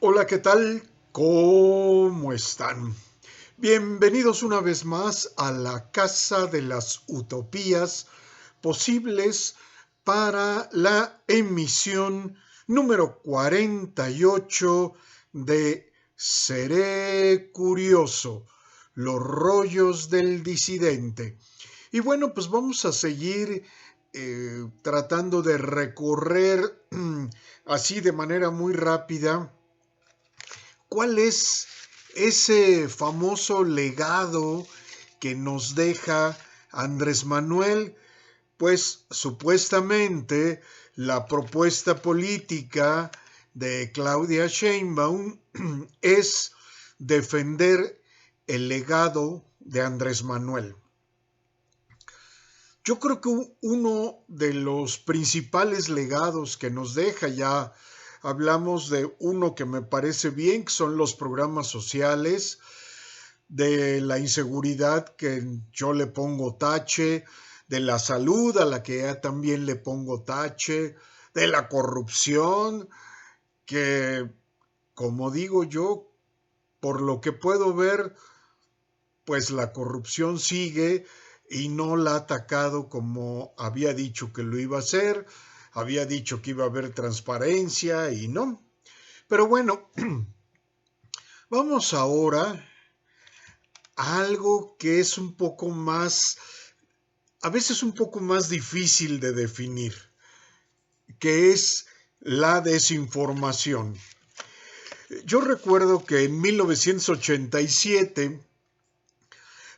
Hola, ¿qué tal? ¿Cómo están? Bienvenidos una vez más a la Casa de las Utopías posibles para la emisión número 48 de Seré Curioso, los rollos del disidente. Y bueno, pues vamos a seguir tratando de recorrer así de manera muy rápida cuál es ese famoso legado que nos deja Andrés Manuel. Pues supuestamente la propuesta política de Claudia Sheinbaum es defender el legado de Andrés Manuel. Yo creo que uno de los principales legados que nos deja, ya hablamos de uno que me parece bien, que son los programas sociales, de la inseguridad que yo le pongo tache, de la salud a la que ya también le pongo tache, de la corrupción, que como digo yo, por lo que puedo ver, pues la corrupción sigue y no la ha atacado como había dicho que lo iba a hacer, había dicho que iba a haber transparencia y no. Pero bueno, vamos ahora a algo que es un poco más, a veces un poco más difícil de definir, que es la desinformación. Yo recuerdo que en 1987,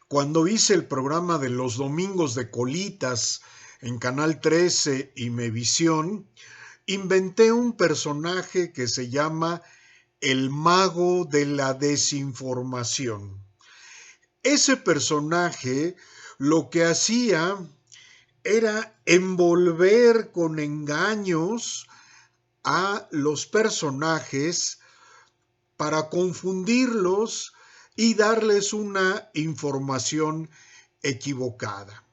cuando hice el programa de los domingos de Colitas en Canal 13 y Mevisión, inventé un personaje que se llama el mago de la desinformación. Ese personaje lo que hacía era envolver con engaños a los personajes para confundirlos y darles una información equivocada.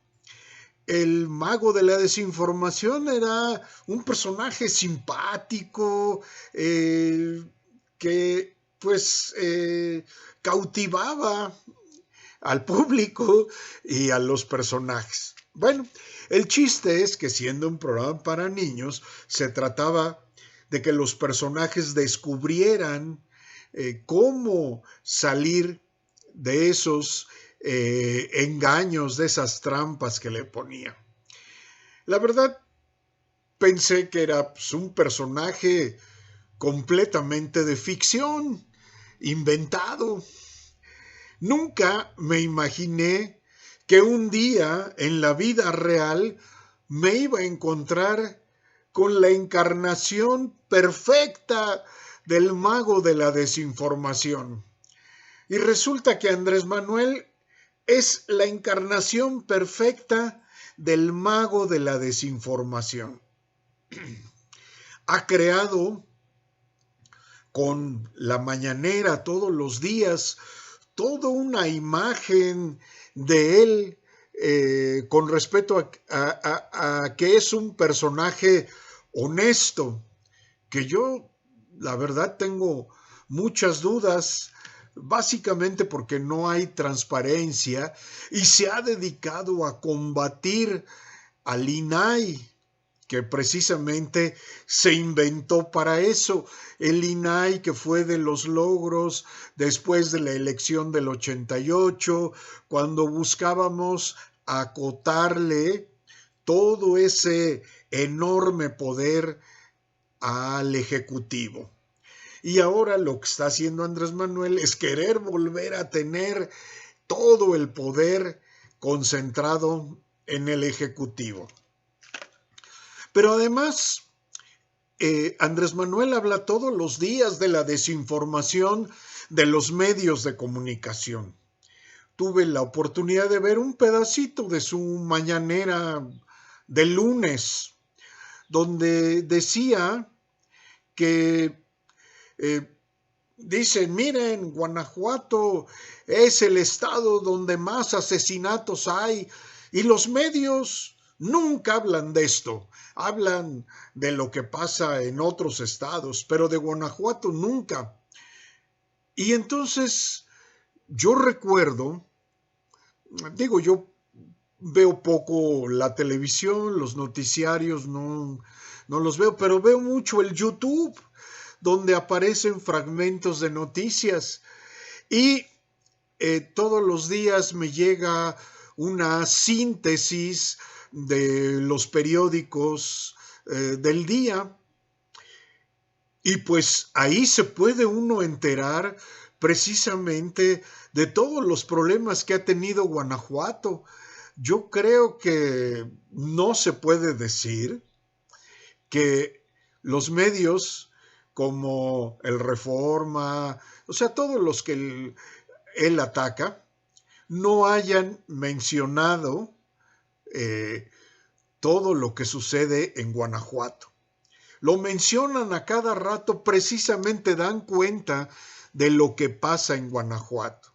El mago de la desinformación era un personaje simpático que pues cautivaba al público y a los personajes. Bueno, el chiste es que siendo un programa para niños, se trataba de que los personajes descubrieran cómo salir de esos engaños, de esas trampas que le ponía. La verdad, pensé que era pues, un personaje completamente de ficción, inventado. Nunca me imaginé que un día en la vida real me iba a encontrar con la encarnación perfecta del mago de la desinformación. Y resulta que Andrés Manuel es la encarnación perfecta del mago de la desinformación. Ha creado con la mañanera todos los días toda una imagen de él con respecto a que es un personaje honesto, que yo la verdad tengo muchas dudas, básicamente porque no hay transparencia y se ha dedicado a combatir al INAI, que precisamente se inventó para eso. El INAI, que fue de los logros después de la elección del 88, cuando buscábamos acotarle todo ese enorme poder al Ejecutivo. Y ahora lo que está haciendo Andrés Manuel es querer volver a tener todo el poder concentrado en el Ejecutivo. Pero además, Andrés Manuel habla todos los días de la desinformación de los medios de comunicación. Tuve la oportunidad de ver un pedacito de su mañanera del lunes, donde decía que dicen, miren, Guanajuato es el estado donde más asesinatos hay y los medios nunca hablan de esto. Hablan de lo que pasa en otros estados, pero de Guanajuato nunca. Y entonces yo recuerdo, digo, yo veo poco la televisión, los noticiarios no los veo, pero veo mucho el YouTube, donde aparecen fragmentos de noticias y todos los días me llega una síntesis de los periódicos del día y pues ahí se puede uno enterar precisamente de todos los problemas que ha tenido Guanajuato. Yo creo que no se puede decir que los medios como el Reforma, o sea, todos los que él ataca, no hayan mencionado eh, todo lo que sucede en Guanajuato. Lo mencionan a cada rato, precisamente dan cuenta de lo que pasa en Guanajuato.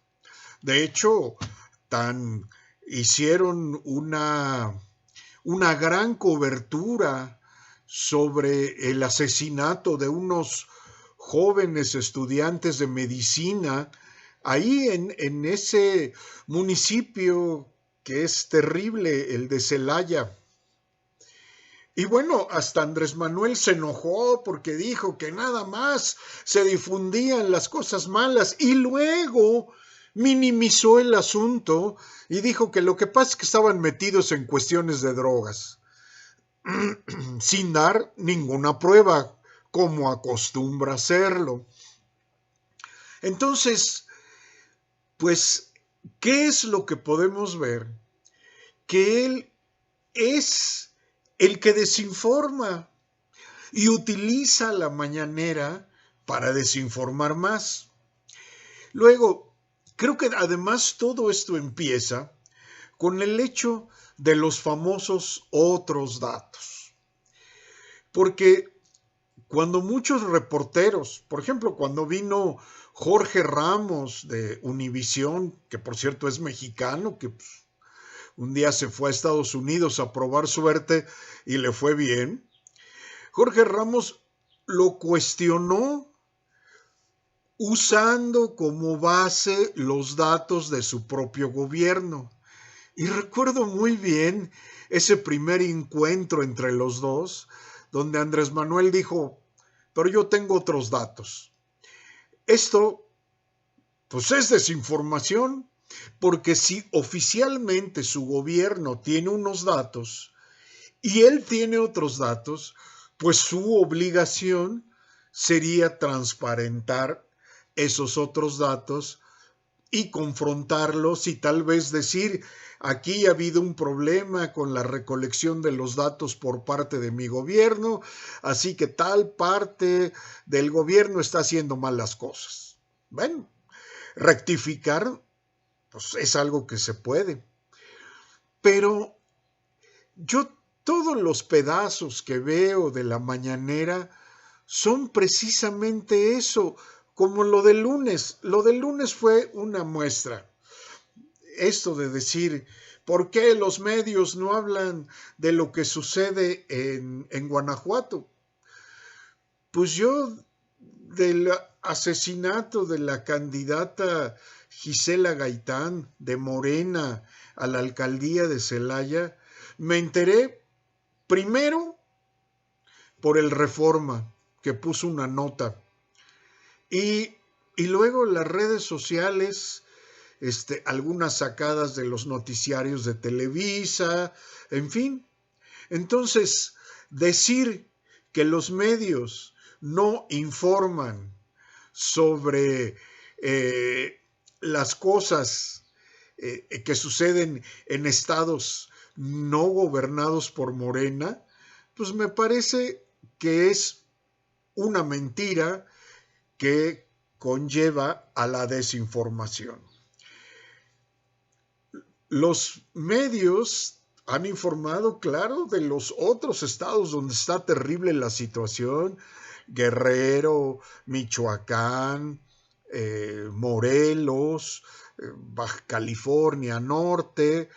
De hecho, hicieron una gran cobertura sobre el asesinato de unos jóvenes estudiantes de medicina ahí en ese municipio que es terrible, el de Celaya. Y bueno, hasta Andrés Manuel se enojó porque dijo que nada más se difundían las cosas malas y luego minimizó el asunto y dijo que lo que pasa es que estaban metidos en cuestiones de drogas, sin dar ninguna prueba, como acostumbra hacerlo. Entonces, pues, ¿qué es lo que podemos ver? Que él es el que desinforma y utiliza la mañanera para desinformar más. Luego, creo que además todo esto empieza con el hecho de los famosos otros datos. Porque cuando muchos reporteros, por ejemplo, cuando vino Jorge Ramos de Univisión, que por cierto es mexicano, que pues, un día se fue a Estados Unidos a probar suerte y le fue bien, Jorge Ramos lo cuestionó usando como base los datos de su propio gobierno. Y recuerdo muy bien ese primer encuentro entre los dos, donde Andrés Manuel dijo, pero yo tengo otros datos. Esto, pues es desinformación, porque si oficialmente su gobierno tiene unos datos y él tiene otros datos, pues su obligación sería transparentar esos otros datos y confrontarlos y tal vez decir, aquí ha habido un problema con la recolección de los datos por parte de mi gobierno, así que tal parte del gobierno está haciendo mal las cosas. Bueno, rectificar, pues es algo que se puede. Pero yo todos los pedazos que veo de la mañanera son precisamente eso, como lo del lunes. Lo del lunes fue una muestra. Esto de decir, ¿por qué los medios no hablan de lo que sucede en Guanajuato? Pues yo del asesinato de la candidata Gisela Gaitán de Morena a la alcaldía de Celaya, me enteré primero por el Reforma, que puso una nota, y luego las redes sociales, algunas sacadas de los noticiarios de Televisa, en fin. Entonces, decir que los medios no informan sobre las cosas que suceden en estados no gobernados por Morena, pues me parece que es una mentira que conlleva a la desinformación. Los medios han informado, claro, de los otros estados donde está terrible la situación, Guerrero, Michoacán, Morelos, Baja California Norte.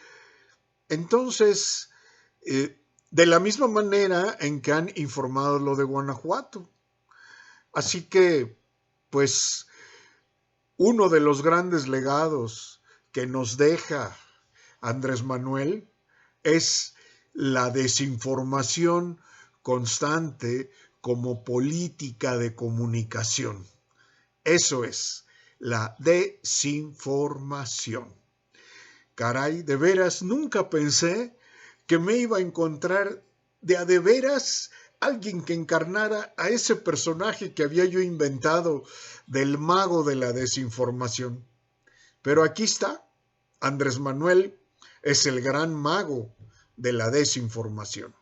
Entonces, de la misma manera en que han informado lo de Guanajuato. Así que, pues, Uno de los grandes legados que nos deja Andrés Manuel es la desinformación constante como política de comunicación. Eso es, la desinformación. Caray, de veras, nunca pensé que me iba a encontrar de veras alguien que encarnara a ese personaje que había yo inventado del mago de la desinformación. Pero aquí está, Andrés Manuel es el gran mago de la desinformación.